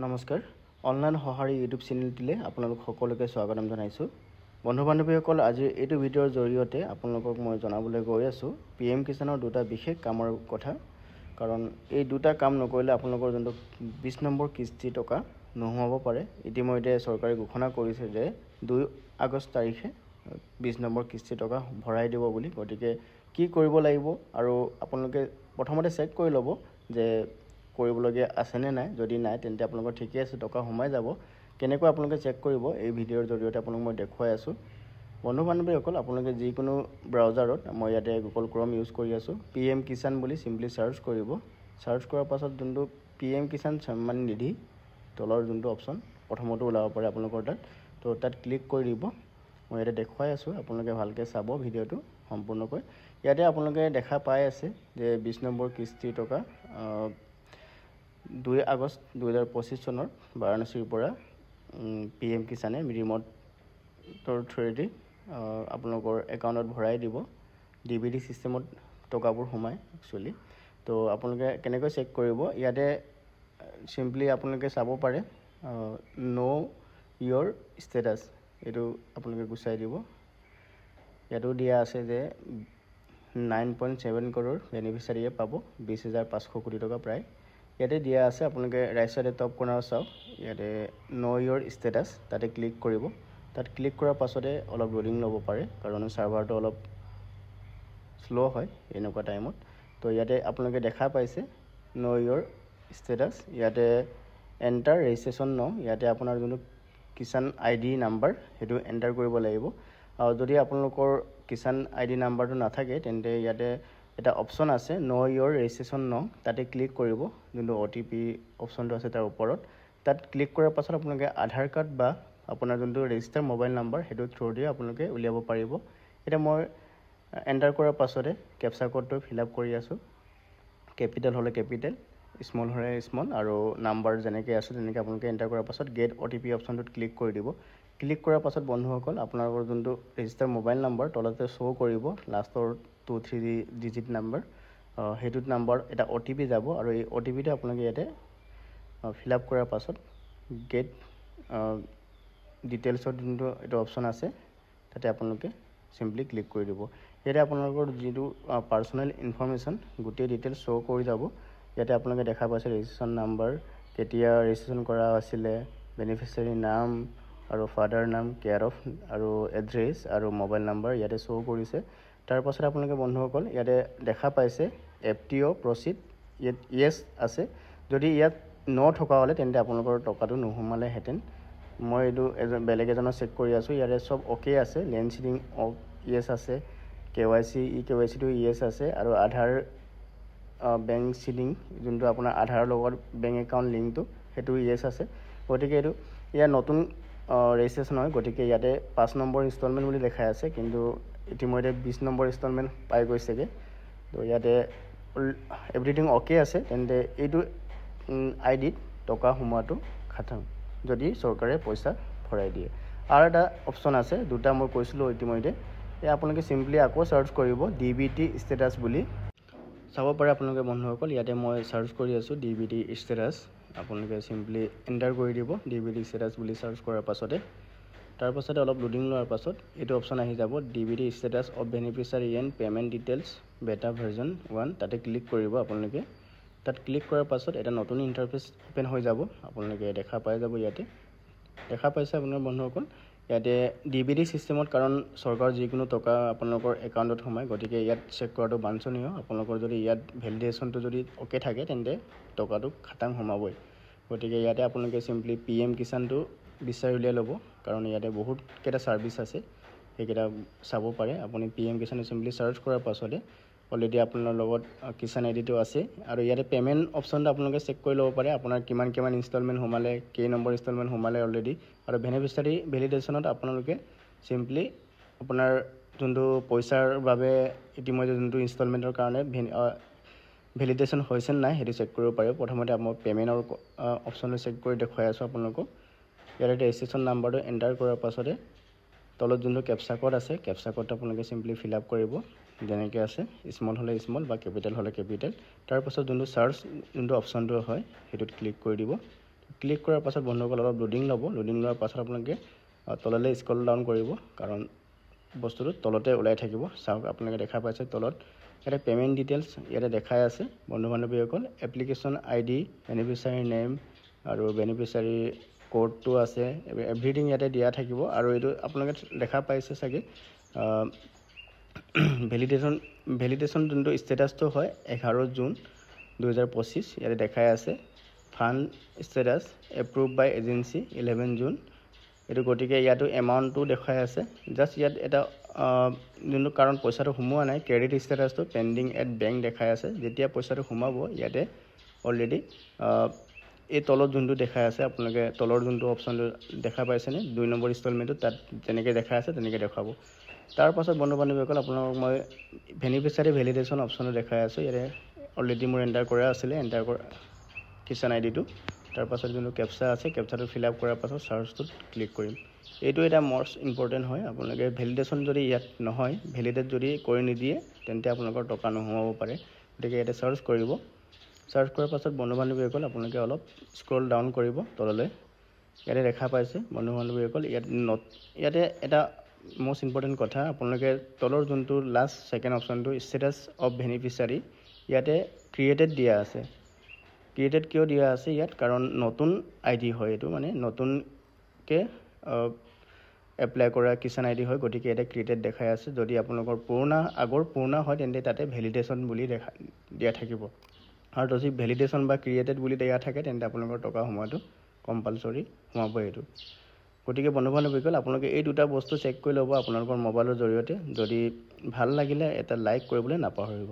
নমস্কাৰ অনলাইন সহাৰি ইউটিউব চেনেলটিলে আপোনালোক সকলোকে স্বাগতম জনাইছো বন্ধু বান্ধৱীসকল আজি এইটো ভিডিঅ'ৰ জৰিয়তে আপোনালোকক মই জনাবলৈ গৈ আছো পিএম কিষাণৰ দুটা বিশেষ কামৰ কথা কাৰণ এই দুটা কাম নকৰিলে আপোনালোকৰ যোনটো 20 নম্বৰ কিস্তি টকা নহব পাৰে ইতিমধ্যে চৰকাৰে ঘোষণা কৰিছে যে 2 আগষ্ট তাৰিখে 20 নম্বৰ কিস্তি টকা ভৰাই দিব বুলি গতিকে কি কৰিব লাগিব আৰু আপোনালোকে প্ৰথমতে চেক কৰি ল'ব যে কৰিবলগীয়া আছে নে নাই যদি নাই তেন্তে আপোনালোকৰ ঠিকই আছে টকা সোমাই যাব কেনেকৈ আপোনালোকে চেক কৰিব এই ভিডিঅ'ৰ জৰিয়তে আপোনালোক মই দেখুৱাই আছো বন্ধু বান্ধৱীসকল আপোনালোকে যিকোনো ব্ৰাউজাৰত মই ইয়াতে গুগল ক্ৰম ইউজ কৰি আছো পিএম কিষাণ বুলি সিম্পলি সাৰ্চ কৰিব সাৰ্চ কৰাৰ পাছত যোনটো পিএম কিষাণ সন্মান নিধি তলৰ যোনটো অপচন প্ৰথমটো ওলাব পাৰে আপোনালোকৰ তো তাত ক্লিক কৰি দিব মই ইয়াতে দেখুৱাই আছো আপোনালোকে ভালকৈ চাব ভিডিঅ'টো সম্পূৰ্ণকৈ ইয়াতে আপোনালোকে দেখা পাই আছে যে 20 নম্বৰ কিস্তি টকা 2 আগষ্ট 2025 চনৰ বাৰাণসীৰ পৰা পিএম কিষাণে ৰিমোটৰ থ্ৰুদি আপোনালোকৰ একাউণ্টত ভৰাই দিব ডিবিডি সিস্টেমত টকাবোৰ সোমায় একচুয়ালি তো আপোনালোকে কেনেকৈ চেক কৰিব ইয়াতে সিম্পলি আপোনালোকে চাব পাৰে নো ইয়োৰ ষ্টেটাছ এটো আপোনালোকে গুচাই দিব ইয়াতো দিয়া আছে যে 9.7 crore বেনিফিচিয়াৰীয়ে পাব 20,500 কোটি টকা প্ৰায় ইয়াতে দিয়া আছে আপোনালোকে ৰাইট সাইডে টপ কৰ্নাৰত চাওক ইয়াতে নো ইয়োৰ ষ্টেটাছ তাতে ক্লিক কৰিব তাত ক্লিক কৰাৰ পাছতে অলপ লোডিং ল'ব পাৰে কাৰণ সাৰ্ভাৰটো অলপ স্লো হয় এনেকুৱা টাইমত তো ইয়াতে আপোনালোকে দেখা পাইছে নো ইয়োৰ ষ্টেটাছ ইয়াতে এন্টাৰ ৰেজিষ্ট্ৰেচন নো ইয়াতে আপোনাৰ যোনটো কিষাণ আইডি নাম্বাৰ হেতু এন্টাৰ কৰিব লাগিব আৰু যদি আপোনালোকৰ কিষাণ আইডি নাম্বাৰটো নাথাকে তেন্তে ইয়াতে এটা অপচন আছে নো ইয়োৰ ৰেজিষ্ট্ৰেচন নো তাতে ক্লিক কৰিব যোনটো ওটিপি অপচনটো আছে তাৰ ওপৰত তাত ক্লিক কৰাৰ পাছত আপোনালোকে আধাৰ কাৰ্ড বা আপোনাৰ যোনটো ৰেজিষ্টাৰ মোবাইল নাম্বাৰ হেতু থ্ৰু দি আপোনালোকে উলিয়াব পাৰিব এটা মই এন্টাৰ কৰাৰ পাছতে ক্যাপচা কোডটো ফিল আপ কৰি আছো ক্যাপিটাল হলে ক্যাপিটাল স্মল হলে স্মল আৰু নাম্বাৰ যেনেকৈ আছে তেনেকৈ আপোনালোকে এন্টাৰ কৰাৰ পাছত গেট ওটিপি অপচনটোত ক্লিক কৰি দিব ক্লিক কৰাৰ পাছত বন্ধুসকল আপোনালোকৰ যোনটো ৰেজিষ্টাৰ মোবাইল নাম্বাৰ তলতে শো কৰিব লাষ্টৰ 2-3 ডিজিট নাম্বাৰ হেতুত নাম্বাৰ এটা ওটিপি যাব আৰু এই ওটিপিটো আপোনালোকে ইয়াতে ফিল আপ কৰাৰ পাছত গেট ডিটেইলছৰ যোনটো এটা অপচন আছে তাতে আপোনালোকে সিম্পলি ক্লিক কৰি দিব ইয়াতে আপোনালোকৰ যেটো পাৰ্সোনাল ইনফৰমেশন গোটেই ডিটেইলছ শো কৰি যাব ইয়াতে আপোনালোকে দেখা পাইছে ৰেজিষ্ট্ৰেচন নাম্বাৰ কেতিয়া ৰেজিষ্ট্ৰেচন কৰা আছিল বেনিফিচিয়াৰী নাম আৰু ফাদাৰ নাম কেয়াৰ অফ আৰু এড্ৰেছ আৰু মোবাইল নাম্বাৰ ইয়াতে শো কৰিছে তাৰ পাছত আপোনালোকে বন্ধুসকল ইয়াতে দেখা পাইছে এফটিও প্ৰসিড ইয়েস আছে যদি ইয়াত নো থকা হলে তেন্তে আপোনালোকৰ টকাটো নোহমালে হেতেন মই এটো বেলেগ এজনৰ চেক কৰি আছো ইয়াৰে সব ওকে আছে লেন সিডিং ইয়েস আছে কেৱাইসি কেৱাইসি টো ইয়েস আছে আৰু আধাৰ বেংক সিডিং যোনটো আপোনাৰ আধাৰৰ লগত বেংক একাউণ্ট লিংকটো হেতু ইয়েস আছে গতিকে এটো ইয়া নতুন ৰেজিষ্ট্ৰেচন হয় গতিকে ইয়াতে 5 নম্বৰ ইনষ্টলমেন্ট বুলি দেখাই আছে কিন্তু ইতিমধ্যে 20 নম্বৰ ইনষ্টলমেন্ট পাই গৈছেগে তো ইয়াতে এভৰিথিং ওকে আছে তেন্তে এইটো আইডিত টকা সোমাটো খাটাং যদি চৰকাৰে পইচা ভৰাই দিয়ে আৰু এটা অপচন আছে দুটা মই কৈছিলো ইতিমধ্যে এই আপোনালোকে সিম্পলি আকৌ সাৰ্চ কৰিব ডিবিটি ষ্টেটাছ বুলি চাব পাৰে আপোনালোকে বন্ধুসকল ইয়াতে মই সাৰ্চ কৰি আছো ডিবিটি ষ্টেটাছ আপোনালোকে সিম্পলি এন্টাৰ কৰি দিব ডিবিটি ষ্টেটাছ বুলি সাৰ্চ কৰাৰ পাছতে তাৰ পাছতে অলপ লোডিং লোৱাৰ পাছত এইটো অপচন আহি যাব DBT status of beneficiary and payment details বেটা ভাৰ্জন 1 তাতে ক্লিক কৰিব আপোনালোকে তাত ক্লিক কৰাৰ পাছত এটা নতুন ইন্টাৰফেস ওপেন হৈ যাব আপোনালোকে দেখা পাই যাব ইয়াতে দেখা পাইছে আপোনাৰ বন্ধুসকল ইয়াতে ডিবিডি সিস্টেমত কাৰণ চৰকাৰৰ যিকোনো টকা আপোনালোকৰ একাউণ্টত সোমায় গতিকে ইয়াত চেক কৰাটো বাঞ্ছনীয় আপোনালোকৰ যদি ইয়াত ভেলিডেশনটো যদি ওকে থাকে তেন্তে টকাটো খাটাং সোমাবই গতিকে ইয়াতে আপোনালোকে সিম্পলি পিএম কিষাণটো বিচাৰি উলিয়াই ল'ব কাৰণ ইয়াতে বহুত কেটা সাৰ্ভিস আছে সেইকেটা চাব পাৰে আপুনি পিএম কিষাণ সিম্পলি সাৰ্চ কৰাৰ পাছতে অলৰেডি আপোনাৰ লগত কিষাণ আইডিটো আছে আৰু ইয়াতে পেমেন্ট অপচনটো আপোনালোকে চেক কৰি ল'ব পাৰে আপোনাৰ কিমান ইনষ্টলমেন্ট সোমালে কেই নম্বৰ ইনষ্টলমেন্ট সোমালে অলৰেডি আৰু বেনিফিচিয়াৰী ভেলিডেশনত আপোনালোকে সিম্পলি আপোনাৰ যোনটো পইচাৰ বাবে ইতিমধ্যে যোনটো ইনষ্টলমেন্টৰ কাৰণে ভেলিডেশন হৈছে নাই হেতু চেক কৰিব পাৰে প্ৰথমতে মই পেমেন্টৰ অপচনটো চেক কৰি দেখুৱাই আছো আপোনালোকক ইয়াতে ৰেজিষ্ট্ৰেচন নাম্বাৰটো এন্টাৰ কৰাৰ পাছতে তলত যোনটো ক্যাপচা কোড আছে ক্যাপচা কোডটো আপোনালোকে সিম্পলি ফিল আপ কৰিব যেনেকৈ আছে স্মল হলে স্মল বা ক্যাপিটাল হলে ক্যাপিটাল তাৰ পাছত যোনটো সাৰ্চ যোনটো অপচনটো হয় হেতুত ক্লিক কৰি দিব ক্লিক কৰাৰ পাছত বন্ধুসকল অলপ লোডিং ল'ব। লোডিং লোৱাৰ পাছত আপোনালোকে তললৈ স্ক্ৰল ডাউন কৰিব, কাৰণ বস্তুটো তলতে ওলাই থাকিব। চাওক আপোনালোকে দেখা পাইছে তলত ইয়াতে পে'মেণ্ট ডিটেইলছ ইয়াতে দেখাই আছে। বন্ধু বান্ধৱীসকল এপ্লিকেশ্যন ID, বেনিফিচিয়াৰী নেম আৰু বেনিফিচিয়াৰী কোডটো আছে, এভৰিথিং ইয়াতে দিয়া থাকিব। আৰু এইটো আপোনালোকে দেখা পাইছে চাগে ভেলিডেশ্যন যোনটো ষ্টেটাছটো হয় 11 জুন 2025 ইয়াতে দেখাই আছে। ফাণ্ড ষ্টেটাছ এপ্ৰুভ বাই এজেঞ্চি 11 জুন এইটো। গতিকে ইয়াতো এমাউণ্টটো দেখাই আছে। জাষ্ট ইয়াত এটা যোনটো কাৰণ পইচাটো সোমোৱা নাই, ক্ৰেডিট ষ্টেটাছটো পেণ্ডিং এট বেংক দেখাই আছে। যেতিয়া পইচাটো সোমাব ইয়াতে অলৰেডি এই তলত যোনটো দেখাই আছে, আপোনালোকে তলৰ যোনটো অপশ্যনটো দেখা পাইছেনে 2 নম্বৰ ইনষ্টলমেণ্টটো, তাত যেনেকৈ দেখাই আছে তেনেকৈ দেখাব। তাৰ পাছত বন্ধু বান্ধৱীসকল আপোনালোকক মই বেনিফিচিয়াৰী ভেলিডেশ্যন অপশ্যনটো দেখাই আছোঁ। ইয়াতে অলৰেডি মোৰ এণ্টাৰ কৰা আছিলে, এণ্টাৰ কৰা কিষাণ IDটো। তাৰ পাছত যোনটো কেপচা আছে, কেপচাটো ফিল আপ কৰাৰ পাছত চাৰ্চটোত ক্লিক কৰিম। এইটো এটা মষ্ট ইম্পৰ্টেণ্ট হয়। আপোনালোকে ভেলিডেশ্যন যদি ইয়াত নহয়, ভেলিডেট যদি কৰি নিদিয়ে তেন্তে আপোনালোকৰ টকা নোসোমাব পাৰে। গতিকে ইয়াতে চাৰ্চ কৰিব। চাৰ্চ কৰাৰ পাছত বন্ধু বান্ধৱীসকল আপোনালোকে অলপ স্ক্ৰল ডাউন কৰিব তললৈ। ইয়াতে দেখা পাইছে বন্ধু বান্ধৱীসকল ইয়াতে এটা মষ্ট ইম্পৰ্টেণ্ট কথা, আপোনালোকে তলৰ যোনটো লাষ্ট ছেকেণ্ড অপশ্যনটো ষ্টেটাছ অফ বেনিফিচিয়াৰী ইয়াতে ক্ৰিয়েটেড দিয়া আছে। ক্ৰিয়েটেড কিয় দিয়া আছে ইয়াত, কাৰণ নতুন ID হয় এইটো, মানে নতুনকৈ এপ্লাই কৰা কিষাণ ID হয়। গতিকে ইয়াতে ক্ৰিয়েটেড দেখাই আছে। যদি আপোনালোকৰ আগৰ পুৰণা হয় তেন্তে তাতে ভেলিডেশ্যন বুলি দিয়া থাকিব। আৰু যদি ভেলিডেশ্যন বা ক্ৰিয়েটেড বুলি দিয়া থাকে তেন্তে আপোনালোকৰ টকা সোমোৱাটো কম্পালচৰি সোমাব এইটো। গতিকে বন্ধু বান্ধৱীসকল আপোনালোকে এই দুটা বস্তু চেক কৰি ল'ব আপোনালোকৰ মোবাইলৰ জৰিয়তে। যদি ভাল লাগিলে এটা লাইক কৰিবলৈ নাপাহৰিব।